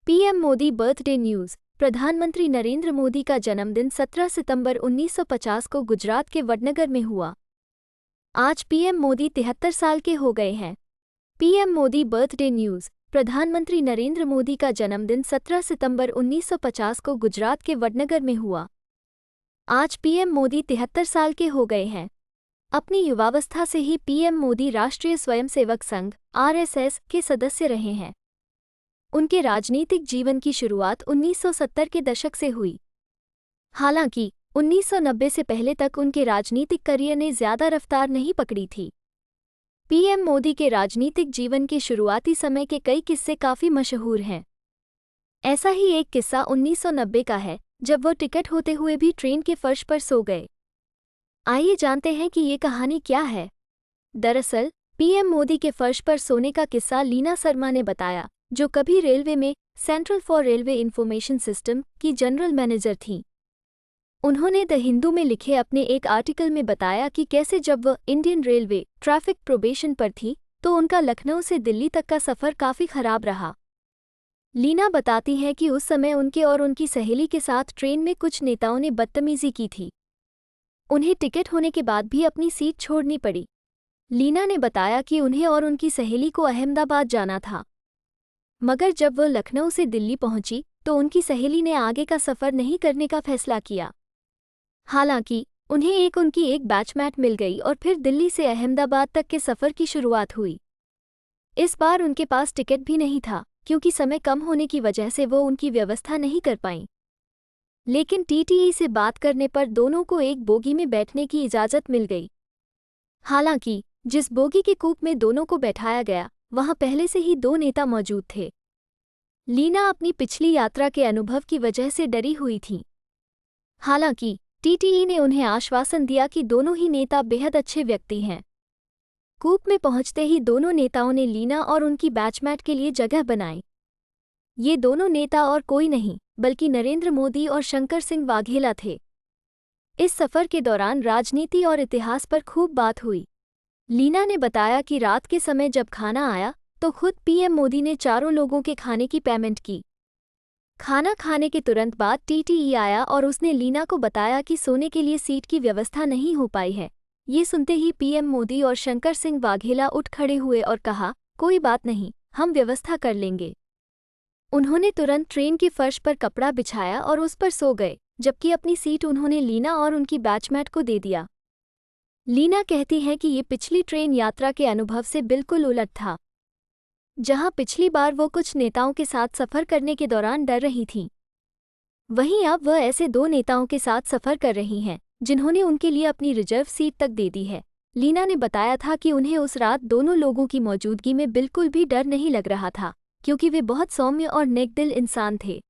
PM Modi birthday news. प्रधानमंत्री नरेंद्र मोदी का जन्मदिन 17 सितंबर 1950 को गुजरात के वडनगर में हुआ। आज पीएम मोदी 73 साल के हो गए हैं। PM Modi birthday news. प्रधानमंत्री नरेंद्र मोदी का जन्मदिन 17 सितंबर 1950 को गुजरात के वडनगर में हुआ। आज पीएम मोदी 73 साल के हो गए हैं। अपनी युवावस्था से ही पीएम मोदी राष्ट्रीय स्वयंसेवक संघ (आरएसएस) के सदस्य रहे हैं। उनके राजनीतिक जीवन की शुरुआत 1970 के दशक से हुई। हालांकि 1990 से पहले तक उनके राजनीतिक करियर ने ज्यादा रफ्तार नहीं पकड़ी थी। पीएम मोदी के राजनीतिक जीवन के शुरुआती समय के कई किस्से काफी मशहूर हैं। ऐसा ही एक किस्सा 1990 का है, जब वो टिकट होते हुए भी ट्रेन के फर्श पर सो गए। आइए जानते हैं कि ये कहानी क्या है। दरअसल पीएम मोदी के फर्श पर सोने का किस्सा लीना शर्मा ने बताया, जो कभी रेलवे में central for railway information system की जनरल मैनेजर थीं। उन्होंने द हिंदू में लिखे अपने एक आर्टिकल में बताया कि कैसे जब वह इंडियन रेलवे ट्रैफिक प्रोबेशन पर थी तो उनका लखनऊ से दिल्ली तक का सफ़र काफ़ी खराब रहा। लीना बताती हैं कि उस समय उनके और उनकी सहेली के साथ ट्रेन में कुछ नेताओं ने बदतमीजी की थी। उन्हें टिकट होने के बाद भी अपनी सीट छोड़नी पड़ी। लीना ने बताया कि उन्हें और उनकी सहेली को अहमदाबाद जाना था, मगर जब वह लखनऊ से दिल्ली पहुंची तो उनकी सहेली ने आगे का सफ़र नहीं करने का फैसला किया। हालांकि उन्हें उनकी एक बैचमेट मिल गई और फिर दिल्ली से अहमदाबाद तक के सफ़र की शुरुआत हुई। इस बार उनके पास टिकट भी नहीं था, क्योंकि समय कम होने की वजह से वो उनकी व्यवस्था नहीं कर पाईं। लेकिन टीटीई से बात करने पर दोनों को एक बोगी में बैठने की इजाज़त मिल गई। हालांकि जिस बोगी के कूप में दोनों को बैठाया गया, वहां पहले से ही दो नेता मौजूद थे। लीना अपनी पिछली यात्रा के अनुभव की वजह से डरी हुई थीं। हालांकि टीटीई ने उन्हें आश्वासन दिया कि दोनों ही नेता बेहद अच्छे व्यक्ति हैं। कूप में पहुंचते ही दोनों नेताओं ने लीना और उनकी बैचमेट के लिए जगह बनाई। ये दोनों नेता और कोई नहीं बल्कि नरेंद्र मोदी और शंकर सिंह वाघेला थे। इस सफ़र के दौरान राजनीति और इतिहास पर खूब बात हुई। लीना ने बताया कि रात के समय जब खाना आया तो खुद पीएम मोदी ने चारों लोगों के खाने की पेमेंट की। खाना खाने के तुरंत बाद टीटीई आया और उसने लीना को बताया कि सोने के लिए सीट की व्यवस्था नहीं हो पाई है। ये सुनते ही पीएम मोदी और शंकर सिंह वाघेला उठ खड़े हुए और कहा, कोई बात नहीं, हम व्यवस्था कर लेंगे। उन्होंने तुरंत ट्रेन के फर्श पर कपड़ा बिछाया और उस पर सो गए, जबकि अपनी सीट उन्होंने लीना और उनकी बैचमेट को दे दिया। लीना कहती हैं कि ये पिछली ट्रेन यात्रा के अनुभव से बिल्कुल उलट था। जहां पिछली बार वो कुछ नेताओं के साथ सफ़र करने के दौरान डर रही थीं, वहीं अब वह ऐसे दो नेताओं के साथ सफ़र कर रही हैं जिन्होंने उनके लिए अपनी रिजर्व सीट तक दे दी है। लीना ने बताया था कि उन्हें उस रात दोनों लोगों की मौजूदगी में बिल्कुल भी डर नहीं लग रहा था, क्योंकि वे बहुत सौम्य और नेकदिल इंसान थे।